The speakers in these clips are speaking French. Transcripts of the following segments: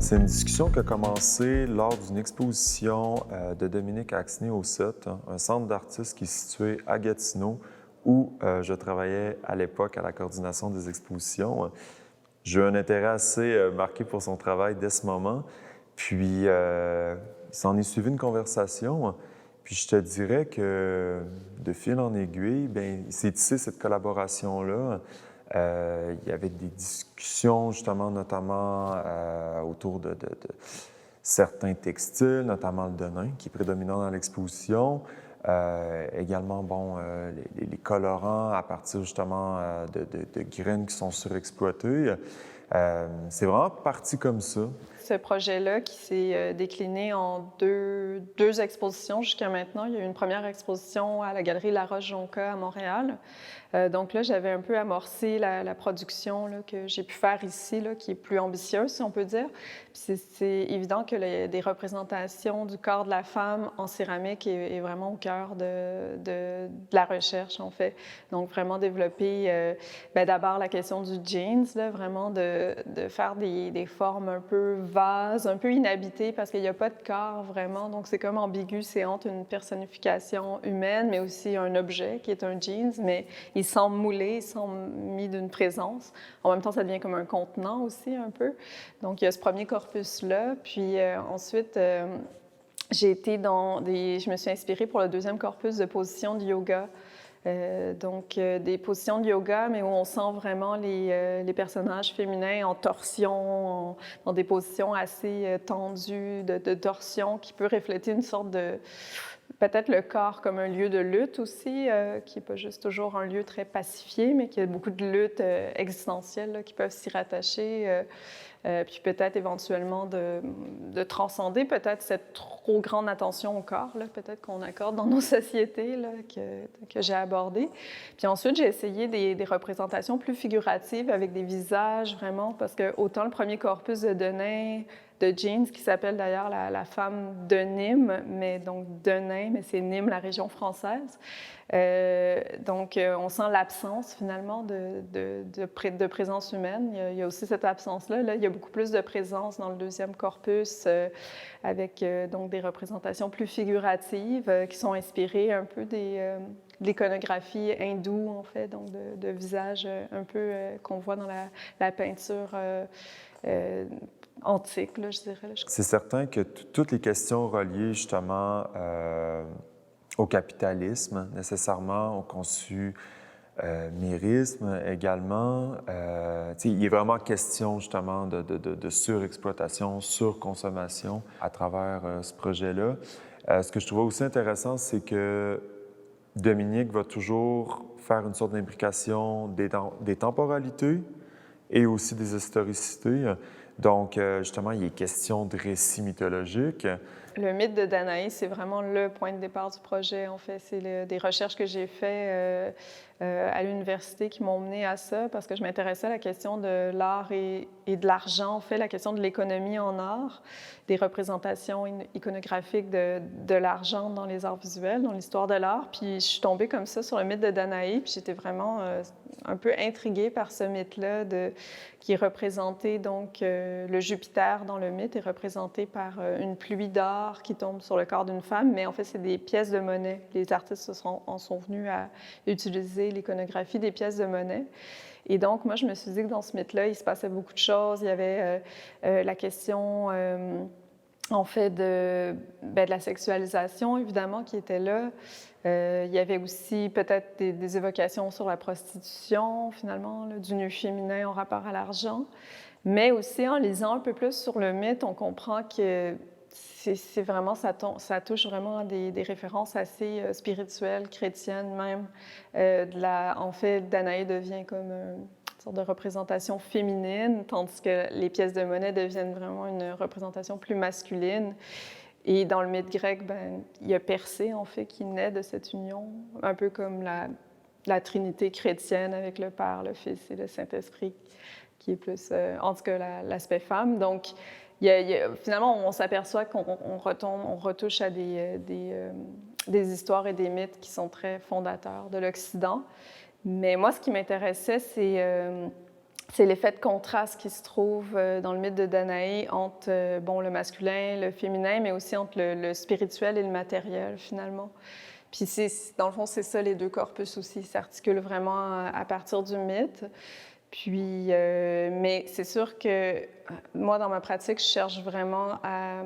C'est une discussion qui a commencé lors d'une exposition de Dominique Axné au CET, un centre d'artistes qui est situé à Gatineau, où je travaillais à l'époque à la coordination des expositions. J'ai eu un intérêt assez marqué pour son travail dès ce moment. Puis, il s'en est suivi une conversation. Puis, je te dirais que de fil en aiguille, bien, il s'est tissé cette collaboration-là. Il y avait des discussions, justement, notamment autour de certains textiles, notamment le denim, qui est prédominant dans l'exposition. Également, bon, les colorants à partir, justement, de graines qui sont surexploitées. C'est vraiment parti comme ça. Ce projet-là qui s'est décliné en deux expositions jusqu'à maintenant. Il y a eu une première exposition à la Galerie La Roche-Jonca à Montréal. Donc là, j'avais un peu amorcé la production là, que j'ai pu faire ici, là, qui est plus ambitieuse, si on peut dire. Puis c'est évident que des représentations du corps de la femme en céramique est vraiment au cœur de la recherche, en fait. Donc vraiment développer d'abord la question du jeans, là, vraiment de faire des formes un peu vases, un peu inhabitées, parce qu'il n'y a pas de corps vraiment. Donc c'est comme ambigu, c'est entre une personnification humaine, mais aussi un objet qui est un jeans, mais ils semblent moulés, ils sont mis d'une présence. En même temps, ça devient comme un contenant aussi, un peu. Donc, il y a ce premier corpus-là. Puis ensuite, je me suis inspirée pour le deuxième corpus de positions de yoga. Des positions de yoga, mais où on sent vraiment les personnages féminins en torsion, dans des positions assez tendues, de torsion, qui peut refléter une sorte de... Peut-être le corps comme un lieu de lutte aussi, qui n'est pas juste toujours un lieu très pacifié, mais qui a beaucoup de luttes existentielles là, qui peuvent s'y rattacher. Puis peut-être éventuellement de transcender peut-être cette trop grande attention au corps, là, peut-être qu'on accorde dans nos sociétés, là, que j'ai abordées. Puis ensuite, j'ai essayé des représentations plus figuratives avec des visages vraiment, parce que autant le premier corpus de Denain, de jeans, qui s'appelle d'ailleurs la femme de Nîmes, mais donc Denain, mais c'est Nîmes, la région française. On sent l'absence finalement de présence humaine. Il y a aussi cette absence-là. Là, il y a beaucoup plus de présence dans le deuxième corpus avec donc des représentations plus figuratives qui sont inspirées un peu de l'iconographie hindoue, en fait, donc de visages un peu qu'on voit dans la peinture antique, là, je dirais. C'est certain que toutes les questions reliées justement au capitalisme, nécessairement, au consumérisme également. Il est vraiment question justement de surexploitation, surconsommation à travers ce projet-là. Ce que je trouvais aussi intéressant, c'est que Dominique va toujours faire une sorte d'imbrication des temporalités et aussi des historicités. Donc, justement, il est question de récits mythologiques. Le mythe de Danaï, c'est vraiment le point de départ du projet, en fait. C'est des recherches que j'ai faites à l'université qui m'ont mené à ça, parce que je m'intéressais à la question de l'art et de l'argent, en fait, la question de l'économie en art, des représentations iconographiques de l'argent dans les arts visuels, dans l'histoire de l'art. Puis je suis tombée comme ça sur le mythe de Danaï, puis j'étais vraiment un peu intriguée par ce mythe-là qui est représenté, donc le Jupiter dans le mythe est représenté par une pluie d'or qui tombe sur le corps d'une femme, mais en fait, c'est des pièces de monnaie. Les artistes en sont venus à utiliser l'iconographie des pièces de monnaie. Et donc, moi, je me suis dit que dans ce mythe-là, il se passait beaucoup de choses. Il y avait la question, en fait, de la sexualisation, évidemment, qui était là. Il y avait aussi peut-être des évocations sur la prostitution, finalement, là, du nu féminin en rapport à l'argent. Mais aussi, en lisant un peu plus sur le mythe, on comprend que c'est vraiment, ça touche vraiment à des références assez spirituelles, chrétiennes même. En fait, Danaï devient comme une sorte de représentation féminine, tandis que les pièces de monnaie deviennent vraiment une représentation plus masculine. Et dans le mythe grec, il y a Persée, en fait, qui naît de cette union, un peu comme la Trinité chrétienne avec le Père, le Fils et le Saint-Esprit, qui est plus, en tout cas, l'aspect femme. Donc, finalement, on s'aperçoit qu'on retouche à des histoires et des mythes qui sont très fondateurs de l'Occident. Mais moi, ce qui m'intéressait, c'est c'est l'effet de contraste qui se trouve dans le mythe de Danaé entre le masculin, le féminin, mais aussi entre le spirituel et le matériel, finalement. Puis dans le fond, c'est ça, les deux corpus aussi, s'articulent vraiment à partir du mythe. Puis, mais c'est sûr que moi, dans ma pratique, je cherche vraiment à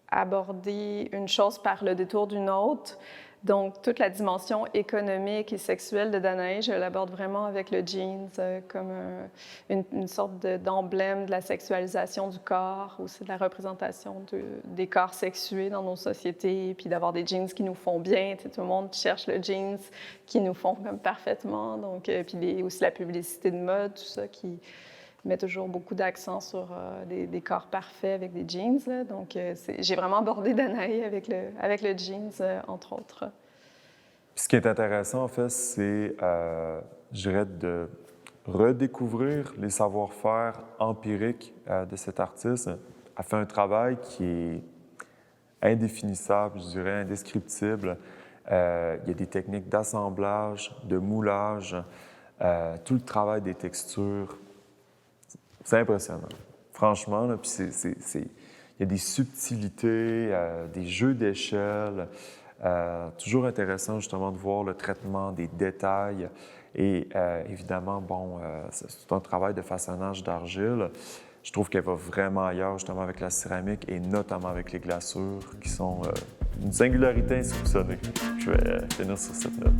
aborder une chose par le détour d'une autre. Donc, toute la dimension économique et sexuelle de Danaé, je l'aborde vraiment avec le jeans comme une sorte d'emblème de la sexualisation du corps, aussi de la représentation des corps sexués dans nos sociétés, puis d'avoir des jeans qui nous font bien. Tu sais, tout le monde cherche le jeans qui nous font comme parfaitement. Donc, puis aussi la publicité de mode, tout ça qui met toujours beaucoup d'accent sur des corps parfaits avec des jeans. Là. Donc, j'ai vraiment abordé Danaé avec le jeans, entre autres. Puis ce qui est intéressant, en fait, c'est, je dirais, de redécouvrir les savoir-faire empiriques de cet artiste. Elle fait un travail qui est indéfinissable, je dirais, indescriptible. Il y a des techniques d'assemblage, de moulage, tout le travail des textures. C'est impressionnant, franchement. Là, puis il y a des subtilités, des jeux d'échelle. Toujours intéressant, justement, de voir le traitement des détails. Et évidemment, c'est un travail de façonnage d'argile. Je trouve qu'elle va vraiment ailleurs, justement, avec la céramique et notamment avec les glaçures, qui sont une singularité insoupçonnée. Je vais finir sur cette note.